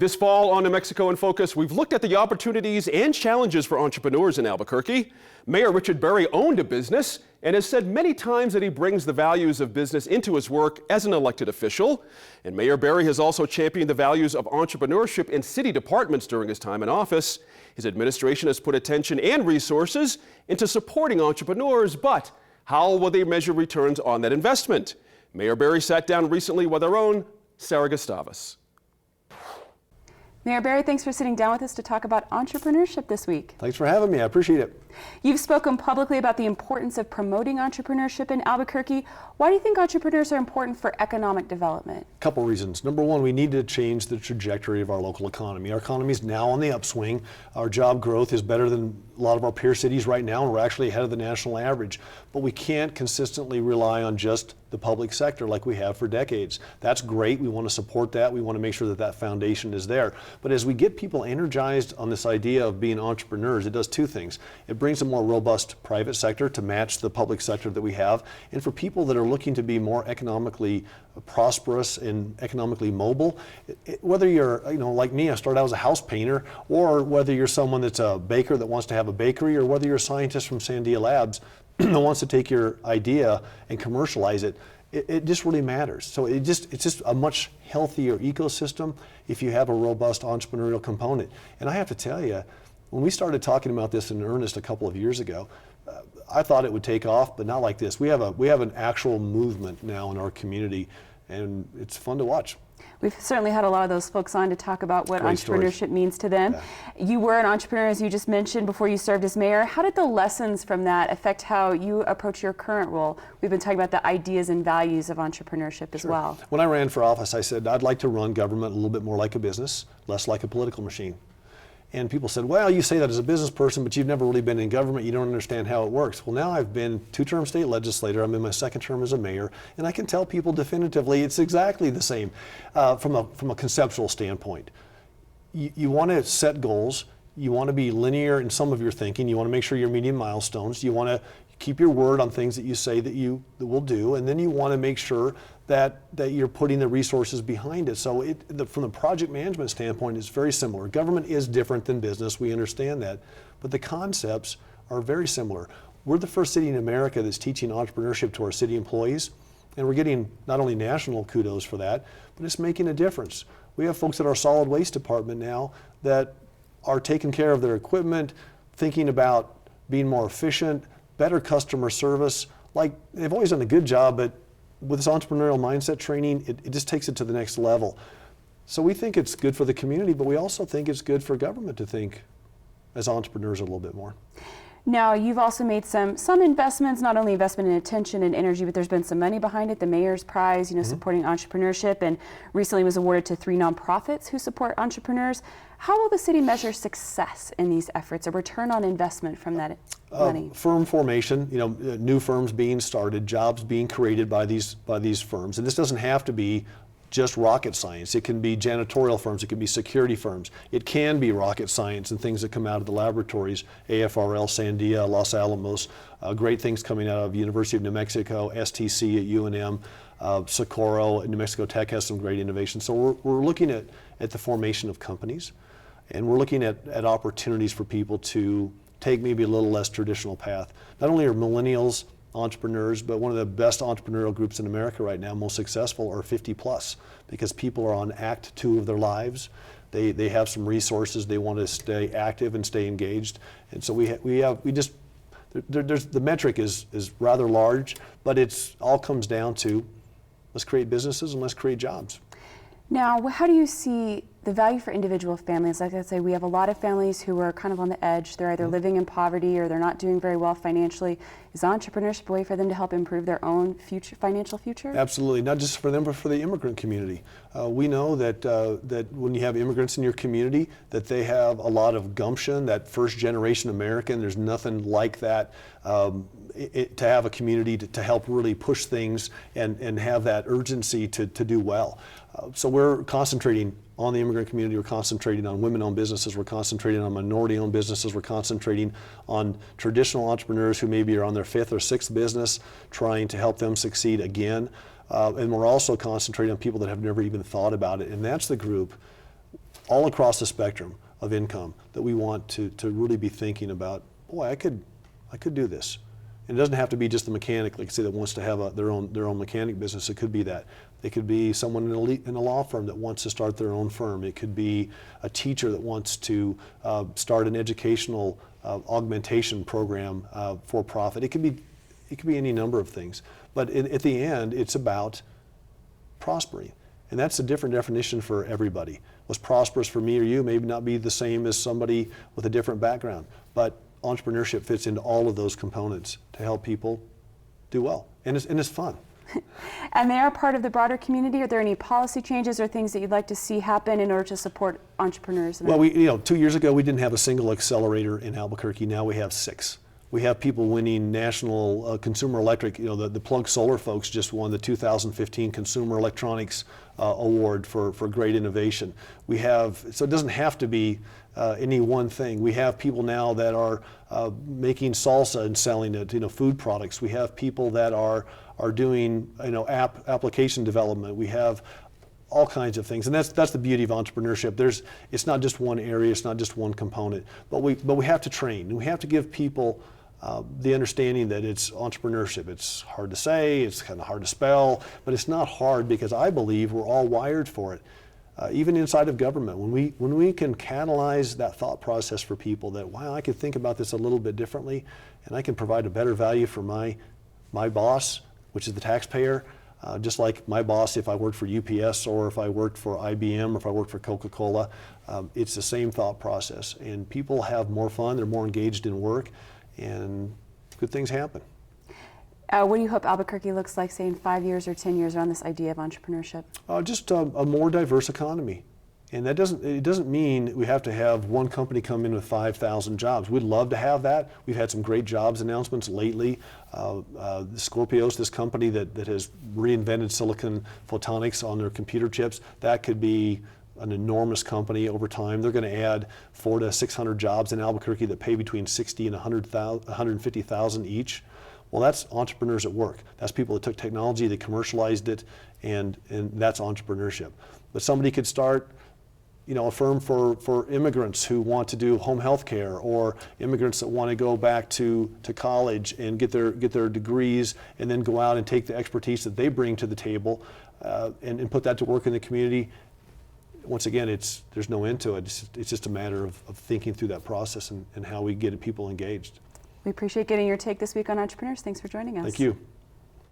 This fall on New Mexico in Focus, we've looked at the opportunities and challenges for entrepreneurs in Albuquerque. Mayor Richard Berry owned a business and has said many times that he brings the values of business into his work as an elected official. And Mayor Berry has also championed the values of entrepreneurship in city departments during his time in office. His administration has put attention and resources into supporting entrepreneurs, but how will they measure returns on that investment? Mayor Berry sat down recently with our own Sarah Gustavus. Mayor Berry, thanks for sitting down with us to talk about entrepreneurship this week. Thanks for having me. I appreciate it. You've spoken publicly about the importance of promoting entrepreneurship in Albuquerque. Why do you think entrepreneurs are important for economic development? A couple reasons. Number one, we need to change the trajectory of our local economy. Our economy is now on the upswing. Our job growth is better than a lot of our peer cities right now, and we're actually ahead of the national average. But we can't consistently rely on just the public sector like we have for decades. That's great. We want to support that. We want to make sure that that foundation is there. But as we get people energized on this idea of being entrepreneurs, it does two things. It brings a more robust private sector to match the public sector that we have. And for people that are looking to be more economically prosperous and economically mobile, whether you're, like me, I started out as a house painter, or whether you're someone that's a baker that wants to have a bakery, or whether you're a scientist from Sandia Labs that wants to take your idea and commercialize it, it just really matters. So it's just a much healthier ecosystem if you have a robust entrepreneurial component. And I have to tell you, when we started talking about this in earnest a couple of years ago, I thought it would take off, but not like this. We have an actual movement now in our community, and it's fun to watch. We've certainly had a lot of those folks on to talk about what Great entrepreneurship stories. Means to them. Yeah. You were an entrepreneur, as you just mentioned, before you served as mayor. How did the lessons from that affect how you approach your current role? We've been talking about the ideas and values of entrepreneurship as well. When I ran for office, I said I'd like to run government a little bit more like a business, less like a political machine. And people said, well, you say that as a business person, but you've never really been in government. You don't understand how it works. Well, now I've been two-term state legislator. I'm in my second term as a mayor, and I can tell people definitively it's exactly the same from a conceptual standpoint. You want to set goals. You want to be linear in some of your thinking. You want to make sure you're meeting milestones. You want to keep your word on things that you say that you will do, and then you want to make sure that you're putting the resources behind it. So from the project management standpoint, it's very similar. Government is different than business, we understand that, but the concepts are very similar. We're the first city in America that's teaching entrepreneurship to our city employees, and we're getting not only national kudos for that, but it's making a difference. We have folks at our solid waste department now that are taking care of their equipment, thinking about being more efficient, better customer service. Like, they've always done a good job, but with this entrepreneurial mindset training, it just takes it to the next level. So we think it's good for the community, but we also think it's good for government to think as entrepreneurs a little bit more. Now, you've also made some investments, not only investment in attention and energy, but there's been some money behind it. The Mayor's Prize, supporting entrepreneurship, and recently was awarded to 3 nonprofits who support entrepreneurs. How will the city measure success in these efforts, a return on investment from that money? Firm formation, new firms being started, jobs being created by these firms. And this doesn't have to be just rocket science. It can be janitorial firms, it can be security firms. It can be rocket science and things that come out of the laboratories, AFRL, Sandia, Los Alamos, great things coming out of University of New Mexico, STC at UNM, Socorro, New Mexico Tech has some great innovations. So we're looking at the formation of companies, and we're looking at opportunities for people to take maybe a little less traditional path. Not only are millennials entrepreneurs, but one of the best entrepreneurial groups in America right now, most successful, are 50 plus, because people are on act 2 of their lives. They have some resources. They want to stay active and stay engaged. And so there's the metric is rather large, but it's all comes down to let's create businesses and let's create jobs. Now, how do you see the value for individual families? Like I say, we have a lot of families who are kind of on the edge. They're either living in poverty or they're not doing very well financially. Is entrepreneurship a way for them to help improve their own financial future? Absolutely, not just for them, but for the immigrant community. We know that when you have immigrants in your community, that they have a lot of gumption, that first generation American, there's nothing like that. To have a community to help really push things and have that urgency to do well. So we're concentrating on the immigrant community, we're concentrating on women-owned businesses, we're concentrating on minority-owned businesses, we're concentrating on traditional entrepreneurs who maybe are on their 5th or 6th business, trying to help them succeed again. And we're also concentrating on people that have never even thought about it, and that's the group all across the spectrum of income that we want to really be thinking about, boy, I could do this. And it doesn't have to be just the mechanic, like say, that wants to have their own mechanic business. It could be that. It could be someone in a law firm that wants to start their own firm. It could be a teacher that wants to start an educational augmentation program for profit. It could be any number of things. But at the end, it's about prospering. And that's a different definition for everybody. What's prosperous for me or you may not be the same as somebody with a different background. But entrepreneurship fits into all of those components to help people do well. And it's fun. And they are part of the broader community. Are there any policy changes or things that you'd like to see happen in order to support entrepreneurs? Well, 2 years ago, we didn't have a single accelerator in Albuquerque. Now we have 6. We have people winning national Consumer Electric. The Plug Solar folks just won the 2015 Consumer Electronics Award for great innovation. So it doesn't have to be any one thing. We have people now that are making salsa and selling it, food products. We have people that are doing, application development. We have all kinds of things, and that's the beauty of entrepreneurship. It's not just one area, it's not just one component, but we have to train, and we have to give people the understanding that it's entrepreneurship. It's hard to say, it's kind of hard to spell, but it's not hard because I believe we're all wired for it. Even inside of government, when we can catalyze that thought process for people that, wow, I could think about this a little bit differently, and I can provide a better value for my boss, which is the taxpayer, just like my boss if I worked for UPS or if I worked for IBM or if I worked for Coca-Cola. It's the same thought process, and people have more fun, they're more engaged in work, and good things happen. What do you hope Albuquerque looks like, say, in 5 years or 10 years around this idea of entrepreneurship? Just a more diverse economy. And it doesn't mean we have to have one company come in with 5,000 jobs. We'd love to have that. We've had some great jobs announcements lately. Scorpios, this company that has reinvented silicon photonics on their computer chips, that could be an enormous company over time. They're going to add 400 to 600 jobs in Albuquerque that pay between $60,000 and $150,000 each. Well, that's entrepreneurs at work. That's people that took technology, they commercialized it, and that's entrepreneurship. But somebody could start, a firm for immigrants who want to do home health care, or immigrants that want to go back to college and get their degrees, and then go out and take the expertise that they bring to the table and put that to work in the community. Once again, there's no end to it. It's just a matter of thinking through that process and how we get people engaged. We appreciate getting your take this week on Entrepreneurs. Thanks for joining us. Thank you.